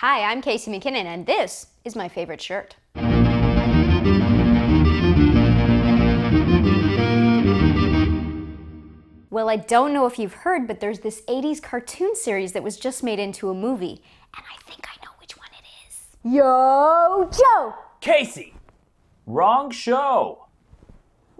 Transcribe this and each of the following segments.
Hi, I'm Casey McKinnon, and this is my favorite shirt. Well, I don't know if you've heard, but there's this 80s cartoon series that was just made into a movie, and I think I know which one it is. Yo, Joe! Casey! Wrong show!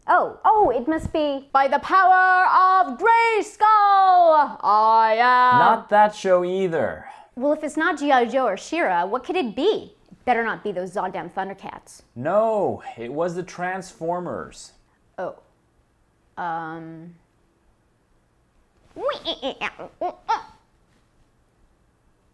Oh, it must be By the Power of Grayskull! I am... Not that show either. Well, if it's not G.I. Joe or She-Ra, what could it be? It better not be those Zoddamn Thundercats. No, it was the Transformers. Oh.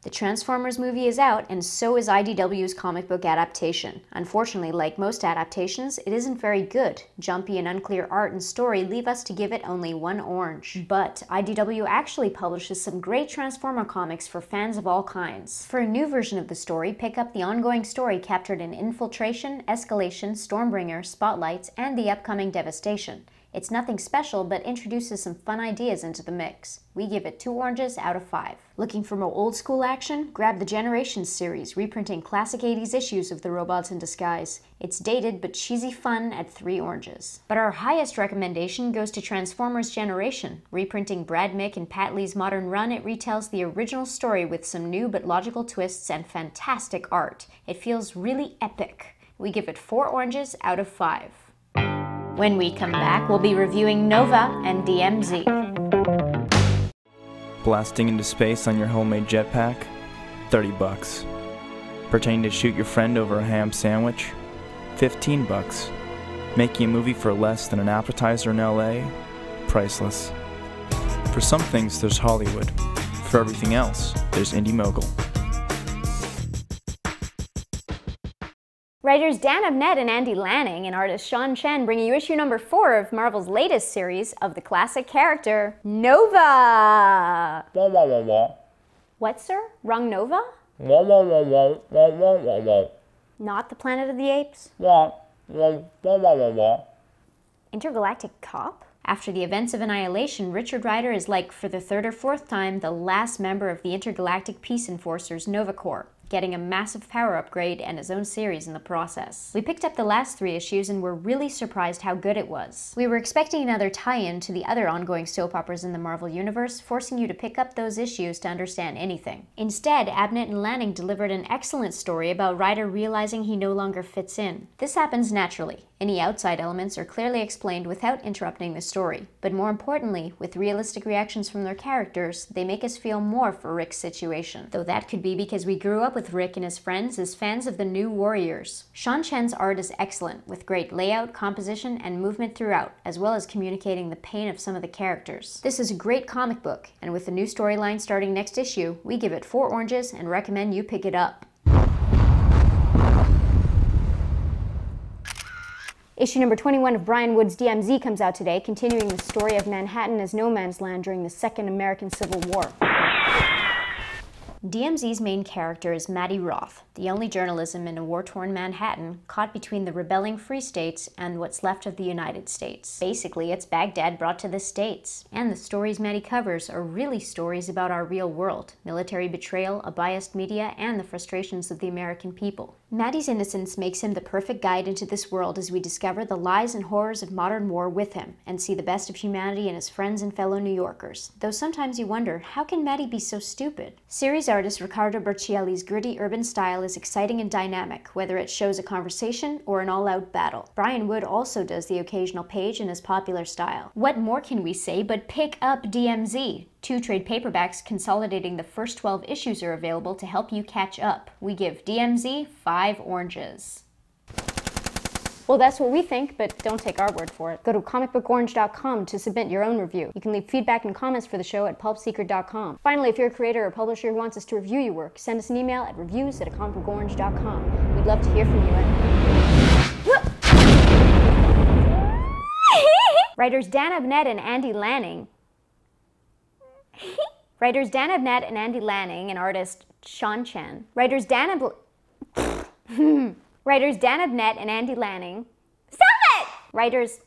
The Transformers movie is out, and so is IDW's comic book adaptation. Unfortunately, like most adaptations, it isn't very good. Jumpy and unclear art and story leave us to give it only 1 orange. But IDW actually publishes some great Transformer comics for fans of all kinds. For a new version of the story, pick up the ongoing story captured in Infiltration, Escalation, Stormbringer, Spotlights, and the upcoming Devastation. It's nothing special, but introduces some fun ideas into the mix. We give it 2 oranges out of 5. Looking for more old school action? Grab the Generations series, reprinting classic 80s issues of the Robots in Disguise. It's dated but cheesy fun at 3 oranges. But our highest recommendation goes to Transformers Generation. Reprinting Brad Mick and Pat Lee's modern run, it retells the original story with some new but logical twists and fantastic art. It feels really epic. We give it 4 oranges out of 5. When we come back, we'll be reviewing Nova and DMZ. Blasting into space on your homemade jetpack? $30. Pretending to shoot your friend over a ham sandwich? $15. Making a movie for less than an appetizer in LA? Priceless. For some things, there's Hollywood. For everything else, there's Indie Mogul. Writers Dan Abnett and Andy Lanning and artist Chen bring you issue number 4 of Marvel's latest series of the classic character, Nova! Wah, wah, wah, wah. What, sir? Wrong Nova? Wah, wah, wah, wah, wah, wah, wah, wah. Not the Planet of the Apes? Wah, wah, wah, wah, wah, wah. Intergalactic Cop? After the events of Annihilation, Richard Rider is like, for the 3rd or 4th time, the last member of the Intergalactic Peace Enforcers Nova Corps, getting a massive power upgrade and his own series in the process. We picked up the last 3 issues and were really surprised how good it was. We were expecting another tie-in to the other ongoing soap operas in the Marvel Universe, forcing you to pick up those issues to understand anything. Instead, Abnett and Lanning delivered an excellent story about Rider realizing he no longer fits in. This happens naturally. Any outside elements are clearly explained without interrupting the story. But more importantly, with realistic reactions from their characters, they make us feel more for Rick's situation. Though that could be because we grew up with Rick and his friends as fans of the New Warriors. Chen's art is excellent, with great layout, composition, and movement throughout, as well as communicating the pain of some of the characters. This is a great comic book, and with the new storyline starting next issue, we give it 4 oranges and recommend you pick it up. Issue number 21 of Brian Wood's DMZ comes out today, continuing the story of Manhattan as no man's land during the Second American Civil War. DMZ's main character is Matty Roth, the only journalism in a war-torn Manhattan, caught between the rebelling Free States and what's left of the United States. Basically, it's Baghdad brought to the States. And the stories Matty covers are really stories about our real world, military betrayal, a biased media, and the frustrations of the American people. Matty's innocence makes him the perfect guide into this world as we discover the lies and horrors of modern war with him, and see the best of humanity in his friends and fellow New Yorkers. Though sometimes you wonder, how can Matty be so stupid? Series artist Riccardo Burchielli's gritty urban style is exciting and dynamic, whether it shows a conversation or an all-out battle. Brian Wood also does the occasional page in his popular style. What more can we say but pick up DMZ? 2 trade paperbacks consolidating the first 12 issues are available to help you catch up. We give DMZ 5 oranges. Well, that's what we think, but don't take our word for it. Go to comicbookorange.com to submit your own review. You can leave feedback and comments for the show at PulpSecret.com. Finally, if you're a creator or publisher who wants us to review your work, send us an email at reviews@comicbookorange.com. We'd love to hear from you. Writers Dan Abnett and Andy Lanning and artist Chen. Writers Dan Abnett and Andy Lanning. Stop it! Writers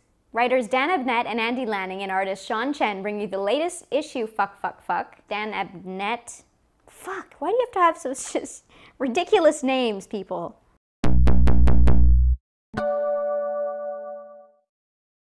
Dan Abnett and Andy Lanning and artist Chen bring you the latest issue Dan Abnett Fuck, why do you have to have such just ridiculous names, people?